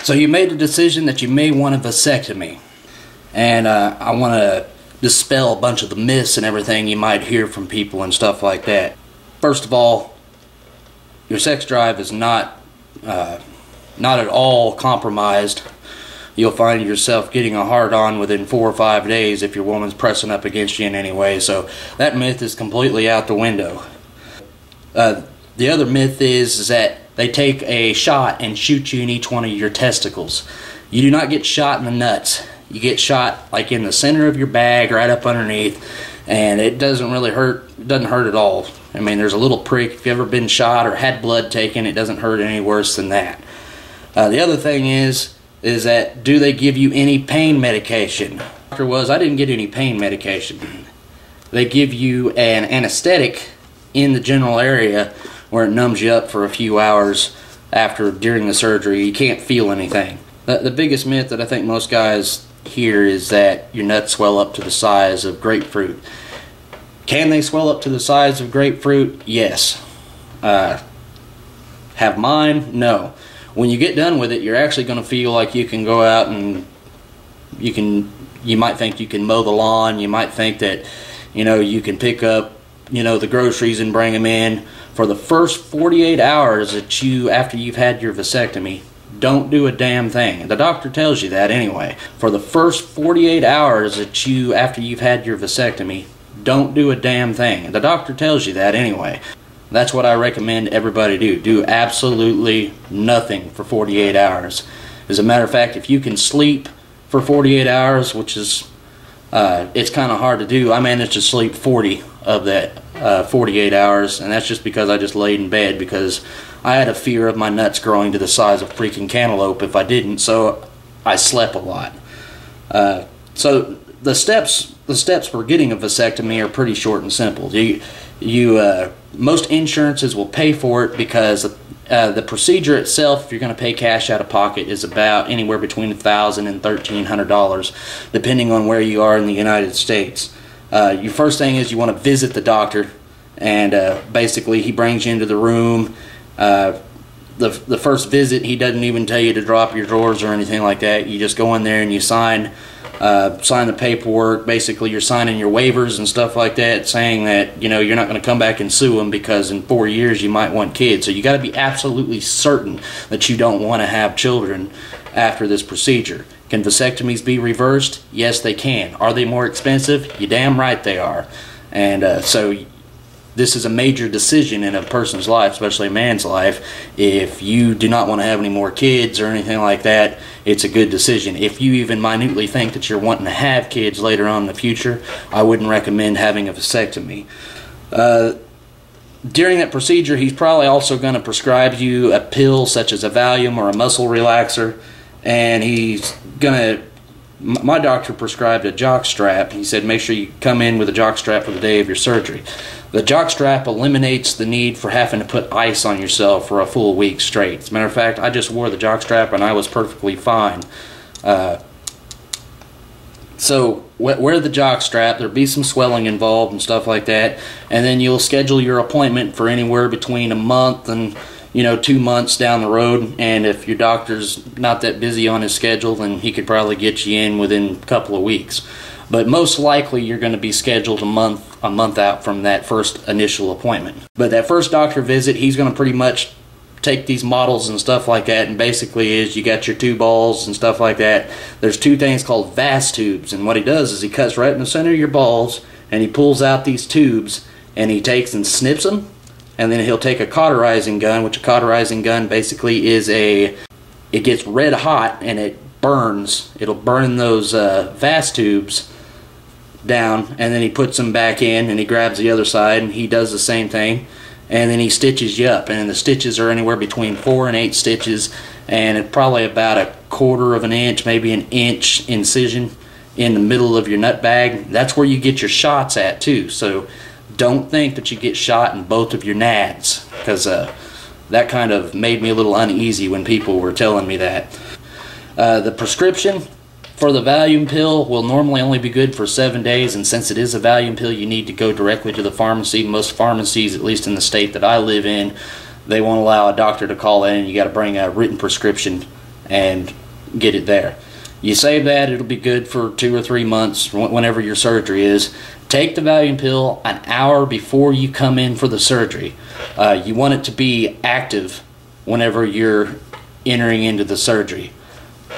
So you made the decision that you may want a vasectomy, and I want to dispel a bunch of the myths and everything you might hear from people and stuff like that. First of all, your sex drive is not at all compromised. You'll find yourself getting a hard-on within 4 or 5 days if your woman's pressing up against you in any way, so that myth is completely out the window. The other myth is that they take a shot and shoot you in each one of your testicles. You do not get shot in the nuts. You get shot like in the center of your bag, right up underneath, and it doesn't really hurt. It doesn't hurt at all. I mean, there's a little prick. If you've ever been shot or had blood taken, it doesn't hurt any worse than that. The other thing is that, do they give you any pain medication? The doctor was, I didn't get any pain medication. They give you an anesthetic in the general area where it numbs you up for a few hours during the surgery. You can't feel anything. The biggest myth that I think most guys hear is that your nuts swell up to the size of grapefruit. Can they swell up to the size of grapefruit? Yes. Have mine? No. When you get done with it, you're actually going to feel like you can go out and you might think you can mow the lawn. You might think that, you can pick up, the groceries and bring them in. For the first 48 hours after you've had your vasectomy, don't do a damn thing. The doctor tells you that anyway. For the first 48 hours after you've had your vasectomy, don't do a damn thing. The doctor tells you that anyway. That's what I recommend everybody do. Do absolutely nothing for 48 hours. As a matter of fact, if you can sleep for 48 hours, which is, it's kind of hard to do. I managed to sleep 40 of that 48 hours, and that's just because I just laid in bed because I had a fear of my nuts growing to the size of freaking cantaloupe if I didn't, so I slept a lot. So the steps for getting a vasectomy are pretty short and simple. Most insurances will pay for it because the procedure itself, if you're going to pay cash out of pocket, is about anywhere between $1,000 and $1,300, depending on where you are in the United States. Your first thing is you want to visit the doctor, and basically he brings you into the room. The first visit, he doesn't even tell you to drop your drawers or anything like that. You just go in there and you sign the paperwork. Basically, you're signing your waivers and stuff like that, saying that you're not going to come back and sue them because in 4 years you might want kids. So you got to be absolutely certain that you don't want to have children after this procedure. Can vasectomies be reversed? Yes, they can. Are they more expensive? You damn right they are. And so this is a major decision in a person's life, especially a man's life. If you do not want to have any more kids or anything like that, it's a good decision. If you even minutely think that you're wanting to have kids later on in the future, I wouldn't recommend having a vasectomy. During that procedure, he's probably also going to prescribe you a pill such as a Valium or a muscle relaxer, and my doctor prescribed a jock strap. He said make sure you come in with a jock strap for the day of your surgery. The jock strap eliminates the need for having to put ice on yourself for a full week straight. As a matter of fact, I just wore the jock strap and I was perfectly fine. So wear the jock strap. There'll be some swelling involved and stuff like that, and then you'll schedule your appointment for anywhere between a month and 2 months down the road. And if your doctor's not that busy on his schedule, then he could probably get you in within a couple of weeks. But most likely you're going to be scheduled a month out from that first initial appointment. But that first doctor visit, he's going to pretty much take these models and stuff like that, and basically is you got your 2 balls and stuff like that. There's 2 things called vas tubes, and what he does is he cuts right in the center of your balls and he pulls out these tubes and he takes and snips them, and then he'll take a cauterizing gun, which a cauterizing gun basically is it gets red hot and it burns. It'll burn those vas tubes down, and then he puts them back in and he grabs the other side and he does the same thing, and then he stitches you up, and the stitches are anywhere between 4 and 8 stitches, and it's probably about a 1/4 of an inch, maybe an inch incision in the middle of your nut bag. That's where you get your shots at too, so don't think that you get shot in both of your nads, because that kind of made me a little uneasy when people were telling me that. The prescription for the Valium pill will normally only be good for 7 days, and since it is a Valium pill, you need to go directly to the pharmacy. Most pharmacies, at least in the state that I live in, they won't allow a doctor to call in. You got to bring a written prescription and get it there. You save that, it'll be good for 2 or 3 months whenever your surgery is. Take the Valium pill an hour before you come in for the surgery. You want it to be active whenever you're entering into the surgery.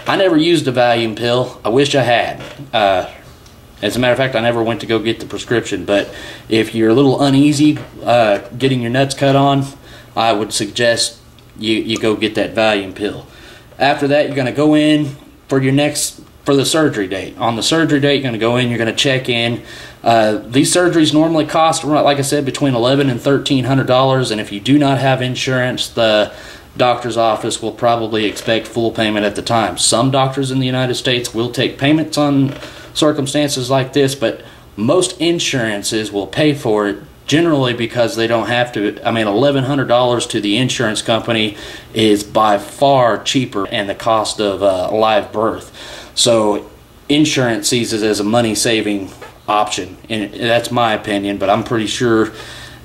I never used a Valium pill. I wish I had. As a matter of fact, I never went to go get the prescription, but if you're a little uneasy getting your nuts cut on, I would suggest you go get that Valium pill. After that, you're going to go in for the surgery date. On the surgery date, you're going to go in, you're going to check in. These surgeries normally cost, like I said, between $1,100 and $1,300, and if you do not have insurance, the doctor's office will probably expect full payment at the time. Some doctors in the United States will take payments on circumstances like this, but most insurances will pay for it, generally because they don't have to. I mean, $1,100 to the insurance company is by far cheaper than the cost of a live birth. So insurance sees it as a money-saving option, and that's my opinion, but I'm pretty sure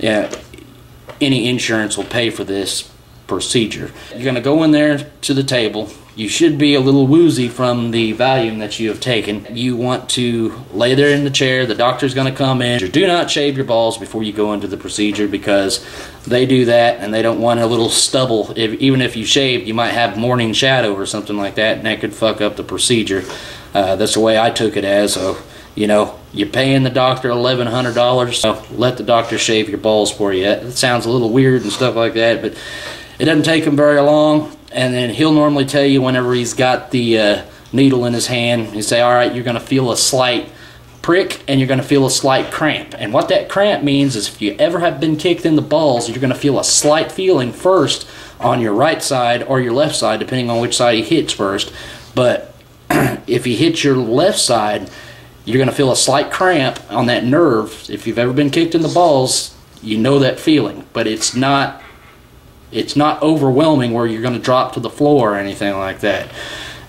any insurance will pay for this procedure. You're going to go in there to the table. You should be a little woozy from the Valium that you have taken. You want to lay there in the chair. The doctor's going to come in. Do not shave your balls before you go into the procedure, because they do that and they don't want a little stubble. Even if you shave, you might have morning shadow or something like that, and that could fuck up the procedure. That's the way I took it as. So, you know, you're paying the doctor $1,100, so let the doctor shave your balls for you. It sounds a little weird and stuff like that, but it doesn't take him very long. And then he'll normally tell you whenever he's got the needle in his hand, he'll say, all right, you're going to feel a slight prick and you're going to feel a slight cramp. And what that cramp means is if you ever have been kicked in the balls, you're going to feel a slight feeling first on your right side or your left side, depending on which side he hits first. But if he hits your left side, you're going to feel a slight cramp on that nerve. If you've ever been kicked in the balls, you know that feeling. But it's not overwhelming where you're going to drop to the floor or anything like that.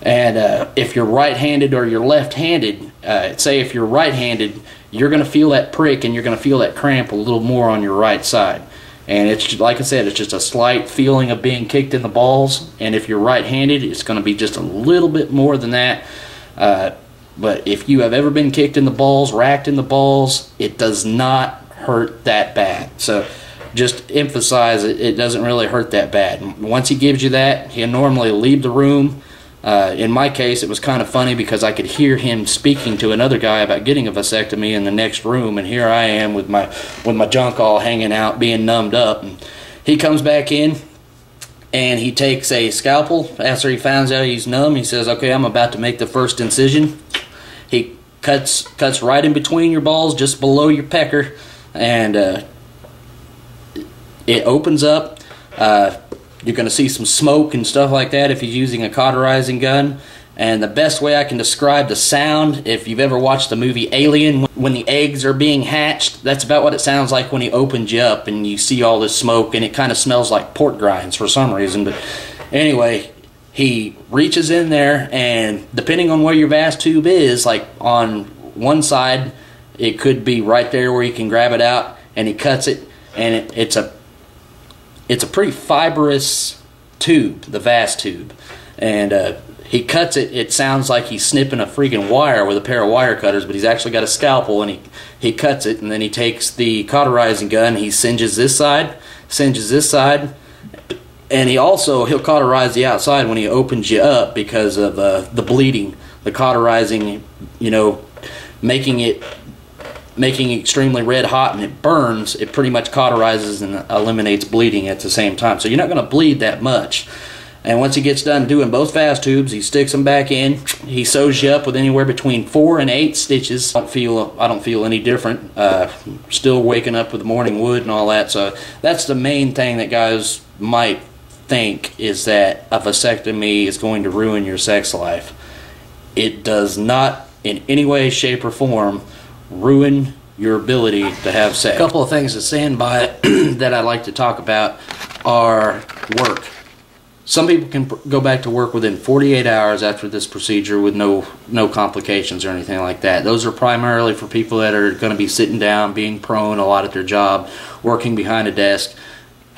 And if you're right-handed or you're left-handed, say if you're right-handed, you're going to feel that prick and you're going to feel that cramp a little more on your right side. And it's, like I said, it's just a slight feeling of being kicked in the balls. And if you're right-handed, it's going to be just a little bit more than that. But if you have ever been kicked in the balls, racked in the balls, it does not hurt that bad. So just emphasize it doesn't really hurt that bad. Once he gives you that, he'll normally leave the room. In my case, it was kind of funny because I could hear him speaking to another guy about getting a vasectomy in the next room, and here I am with my junk all hanging out, being numbed up. And he comes back in, and he takes a scalpel. After he finds out he's numb, he says, okay, I'm about to make the first incision. He cuts right in between your balls, just below your pecker, and it opens up. You're going to see some smoke and stuff like that if he's using a cauterizing gun. And the best way I can describe the sound, if you've ever watched the movie Alien, when the eggs are being hatched, that's about what it sounds like when he opens you up and you see all this smoke, and it kind of smells like pork grinds for some reason. But anyway, he reaches in there, and depending on where your vas tube is, like on one side, it could be right there where you can grab it out, and he cuts it, and it's a pretty fibrous tube, the vas tube, and he cuts it. It sounds like he's snipping a freaking wire with a pair of wire cutters, but he's actually got a scalpel, and he cuts it, and then he takes the cauterizing gun, he singes this side, and he'll cauterize the outside when he opens you up because of the bleeding. The cauterizing, you know, making it extremely red hot and it burns, it pretty much cauterizes and eliminates bleeding at the same time. So you're not going to bleed that much. And once he gets done doing both vas tubes, he sticks them back in. He sews you up with anywhere between 4 and 8 stitches. I don't feel any different. Still waking up with the morning wood and all that. So that's the main thing that guys might think, is that a vasectomy is going to ruin your sex life. It does not in any way, shape, or form ruin your ability to have sex. A couple of things to stand by that I'd like to talk about are work. Some people can go back to work within 48 hours after this procedure with no complications or anything like that. Those are primarily for people that are going to be sitting down, being prone a lot at their job, working behind a desk.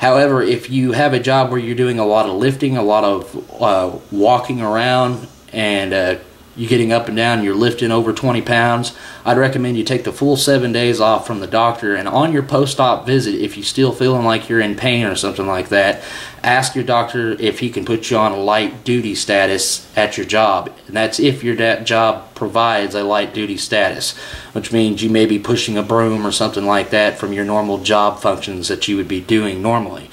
However, if you have a job where you're doing a lot of lifting, a lot of walking around, and you're getting up and down, you're lifting over 20 pounds, I'd recommend you take the full 7 days off from the doctor. And on your post-op visit, if you're still feeling like you're in pain or something like that, ask your doctor if he can put you on a light duty status at your job. And that's if your job provides a light duty status, which means you may be pushing a broom or something like that from your normal job functions that you would be doing normally.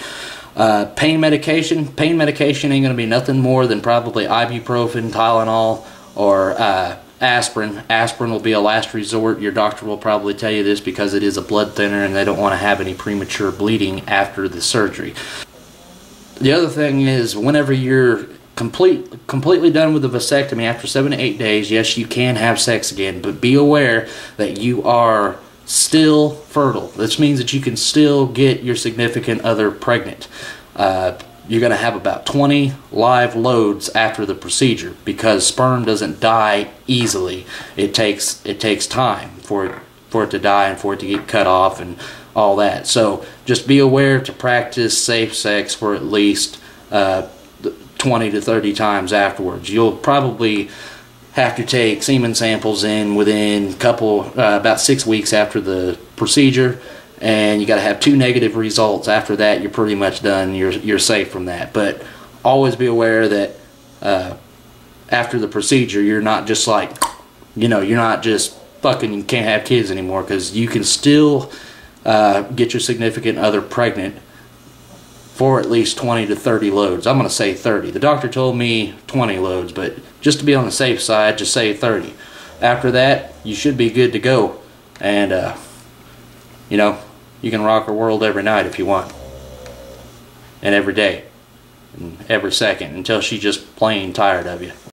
Pain medication ain't going to be nothing more than probably ibuprofen, Tylenol, or aspirin. Aspirin will be a last resort. Your doctor will probably tell you this because it is a blood thinner and they don't want to have any premature bleeding after the surgery. The other thing is, whenever you're completely done with the vasectomy after 7 to 8 days, yes, you can have sex again, but be aware that you are still fertile. This means that you can still get your significant other pregnant. You're going to have about 20 live loads after the procedure, because sperm doesn't die easily. It takes time for it to die and for it to get cut off and all that. So just be aware to practice safe sex for at least 20 to 30 times afterwards. You'll probably have to take semen samples in within about 6 weeks after the procedure, and you got to have 2 negative results. After that, you're pretty much done. You're safe from that. But always be aware that after the procedure, you're not just like, you're not just fucking, you can't have kids anymore, because you can still get your significant other pregnant for at least 20 to 30 loads. I'm going to say 30. The doctor told me 20 loads, but just to be on the safe side, just say 30. After that, you should be good to go. And, you can rock her world every night if you want. And every day. And every second, until she's just plain tired of you.